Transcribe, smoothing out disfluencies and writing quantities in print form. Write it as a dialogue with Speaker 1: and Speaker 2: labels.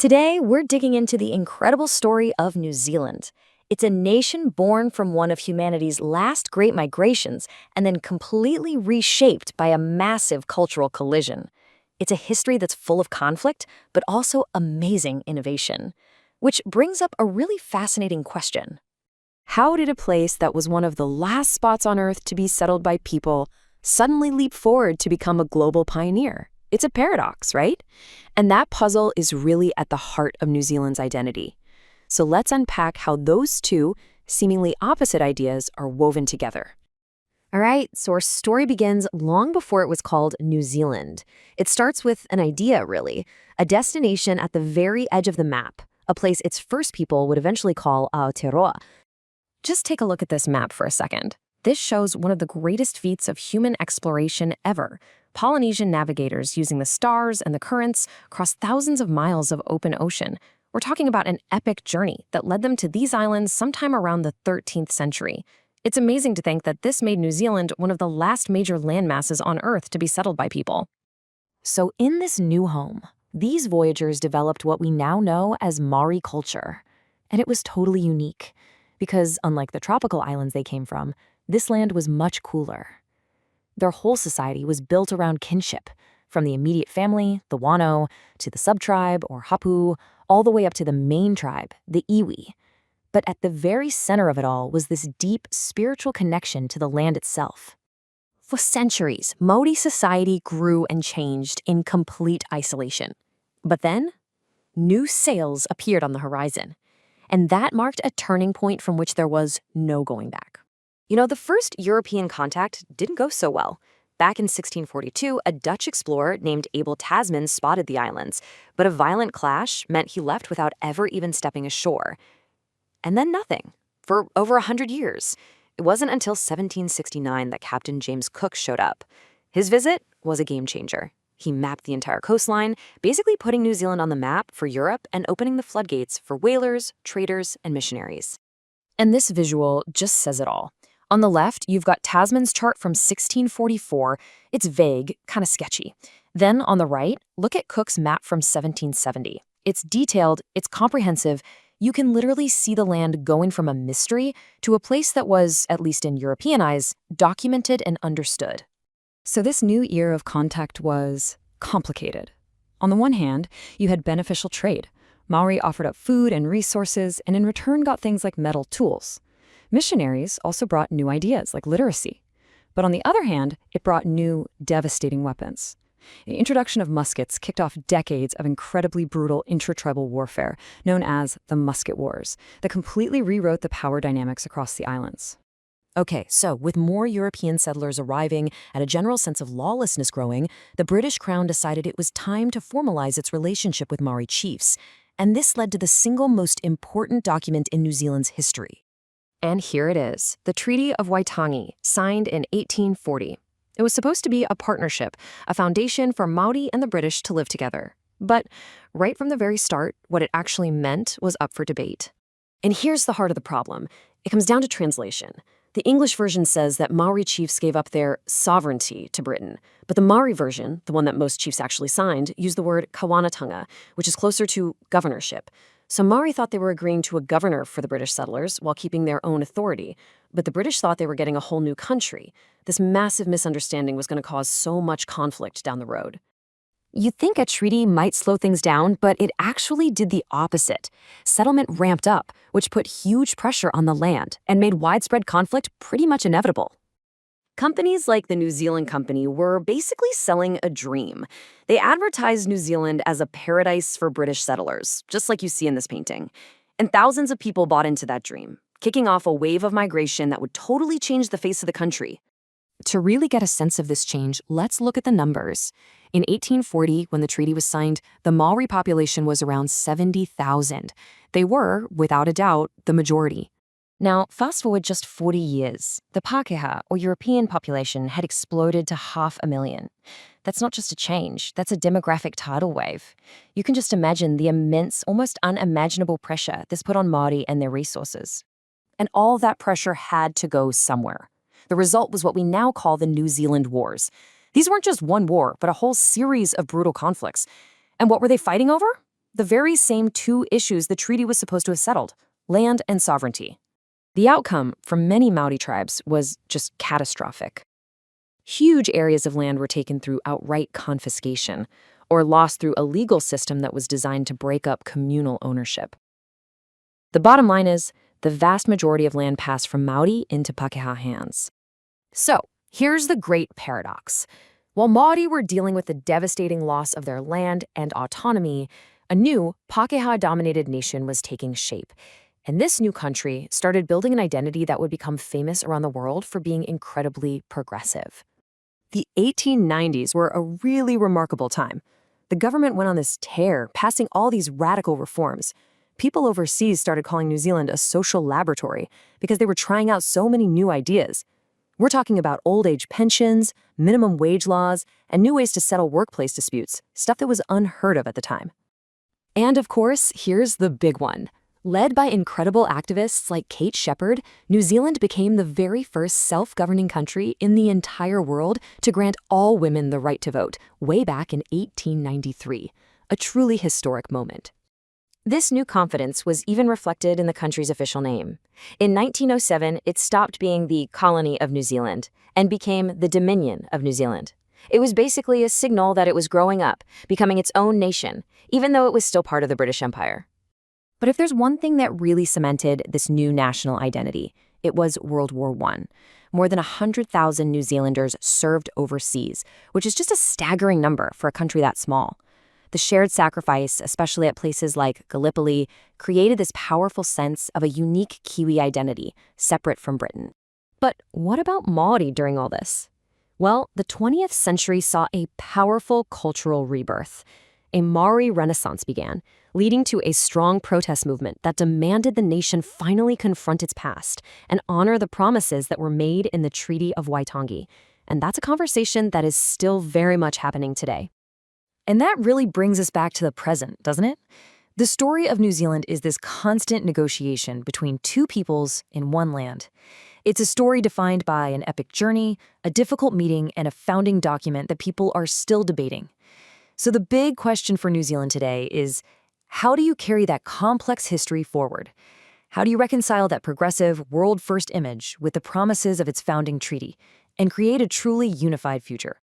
Speaker 1: Today, we're digging into the incredible story of New Zealand. It's a nation born from one of humanity's last great migrations and then completely reshaped by a massive cultural collision. It's a history that's full of conflict, but also amazing innovation. Which brings up a really fascinating question. How did a place that was one of the last spots on Earth to be settled by people suddenly leap forward to become a global pioneer? It's a paradox, right? And that puzzle is really at the heart of New Zealand's identity. So let's unpack how those two seemingly opposite ideas are woven together. All right, so our story begins long before it was called New Zealand. It starts with an idea, really, a destination at the very edge of the map, a place its first people would eventually call Aotearoa. Just take a look at this map for a second. This shows one of the greatest feats of human exploration ever. Polynesian navigators using the stars and the currents crossed thousands of miles of open ocean. We're talking about an epic journey that led them to these islands sometime around the 13th century. It's amazing to think that this made New Zealand one of the last major landmasses on Earth to be settled by people. So in this new home, these voyagers developed what we now know as Māori culture. And it was totally unique, because unlike the tropical islands they came from, this land was much cooler. Their whole society was built around kinship, from the immediate family, the wano, to the subtribe, or hapu, all the way up to the main tribe, the iwi. But at the very center of it all was this deep spiritual connection to the land itself. For centuries, Māori society grew and changed in complete isolation. But then, new sails appeared on the horizon. And that marked a turning point from which there was no going back. You know, the first European contact didn't go so well. Back in 1642, a Dutch explorer named Abel Tasman spotted the islands, but a violent clash meant he left without ever even stepping ashore. And then nothing, for over 100 years. It wasn't until 1769 that Captain James Cook showed up. His visit was a game changer. He mapped the entire coastline, basically putting New Zealand on the map for Europe and opening the floodgates for whalers, traders, and missionaries. And this visual just says it all. On the left, you've got Tasman's chart from 1644. It's vague, kind of sketchy. Then on the right, look at Cook's map from 1770. It's detailed, it's comprehensive. You can literally see the land going from a mystery to a place that was, at least in European eyes, documented and understood. So this new era of contact was complicated. On the one hand, you had beneficial trade. Māori offered up food and resources, and in return got things like metal tools. Missionaries also brought new ideas like literacy. But on the other hand, it brought new, devastating weapons. The introduction of muskets kicked off decades of incredibly brutal intratribal warfare, known as the Musket Wars, that completely rewrote the power dynamics across the islands. Okay, so with more European settlers arriving and a general sense of lawlessness growing, the British Crown decided it was time to formalize its relationship with Māori chiefs. And this led to the single most important document in New Zealand's history. And here it is, the Treaty of Waitangi, signed in 1840. It was supposed to be a partnership, a foundation for Māori and the British to live together. But right from the very start, what it actually meant was up for debate. And here's the heart of the problem. It comes down to translation. The English version says that Māori chiefs gave up their sovereignty to Britain, but the Māori version, the one that most chiefs actually signed, used the word kawanatanga, which is closer to governorship. So Māori thought they were agreeing to a governor for the British settlers while keeping their own authority, but the British thought they were getting a whole new country. This massive misunderstanding was going to cause so much conflict down the road. You'd think a treaty might slow things down, but it actually did the opposite. Settlement ramped up, which put huge pressure on the land and made widespread conflict pretty much inevitable. Companies like the New Zealand Company were basically selling a dream. They advertised New Zealand as a paradise for British settlers, just like you see in this painting. And thousands of people bought into that dream, kicking off a wave of migration that would totally change the face of the country. To really get a sense of this change, let's look at the numbers. In 1840, when the treaty was signed, the Māori population was around 70,000. They were, without a doubt, the majority. Now, fast forward just 40 years, the Pākehā, or European population, had exploded to 500,000. That's not just a change, that's a demographic tidal wave. You can just imagine the immense, almost unimaginable pressure this put on Māori and their resources. And all that pressure had to go somewhere. The result was what we now call the New Zealand Wars. These weren't just one war, but a whole series of brutal conflicts. And what were they fighting over?
Speaker 2: the very same two issues the treaty was supposed to have settled: land and sovereignty. The outcome for many Māori tribes was just catastrophic. Huge areas of land were taken through outright confiscation, or lost through a legal system that was designed to break up communal ownership. The bottom line is, the vast majority of land passed from Māori into Pākehā hands. So, here's the great paradox. While Māori were dealing with the devastating loss of their land and autonomy, a new Pākehā-dominated nation was taking shape. And this new country started building an identity that would become famous around the world for being incredibly progressive. The 1890s were a really remarkable time. The government went on this tear, passing all these radical reforms. People overseas started calling New Zealand a social laboratory because they were trying out so many new ideas. We're talking about old age pensions, minimum wage laws, and new ways to settle workplace disputes, stuff that was unheard of at the time. And of course, here's the big one. Led by incredible activists like Kate Shepherd, New Zealand became the very first self-governing country in the entire world to grant all women the right to vote, way back in 1893. A truly historic moment. This new confidence was even reflected in the country's official name. In 1907, it stopped being the Colony of New Zealand and became the Dominion of New Zealand. It was basically a signal that it was growing up, becoming its own nation, even though it was still part of the British Empire. But if there's one thing that really cemented this new national identity, it was World War I. More than 100,000 New Zealanders served overseas, which is just a staggering number for a country that small. The shared sacrifice, especially at places like Gallipoli, created this powerful sense of a unique Kiwi identity, separate from Britain. But what about Māori during all this? Well, the 20th century saw a powerful cultural rebirth. A Māori renaissance began, leading to a strong protest movement that demanded the nation finally confront its past and honor the promises that were made in the Treaty of Waitangi. And that's a conversation that is still very much happening today. And that really brings us back to the present, doesn't it? The story of New Zealand is this constant negotiation between two peoples in one land. It's a story defined by an epic journey, a difficult meeting, and a founding document that people are still debating. So the big question for New Zealand today is, how do you carry that complex history forward? How do you reconcile that progressive, world-first image with the promises of its founding treaty and create a truly unified future?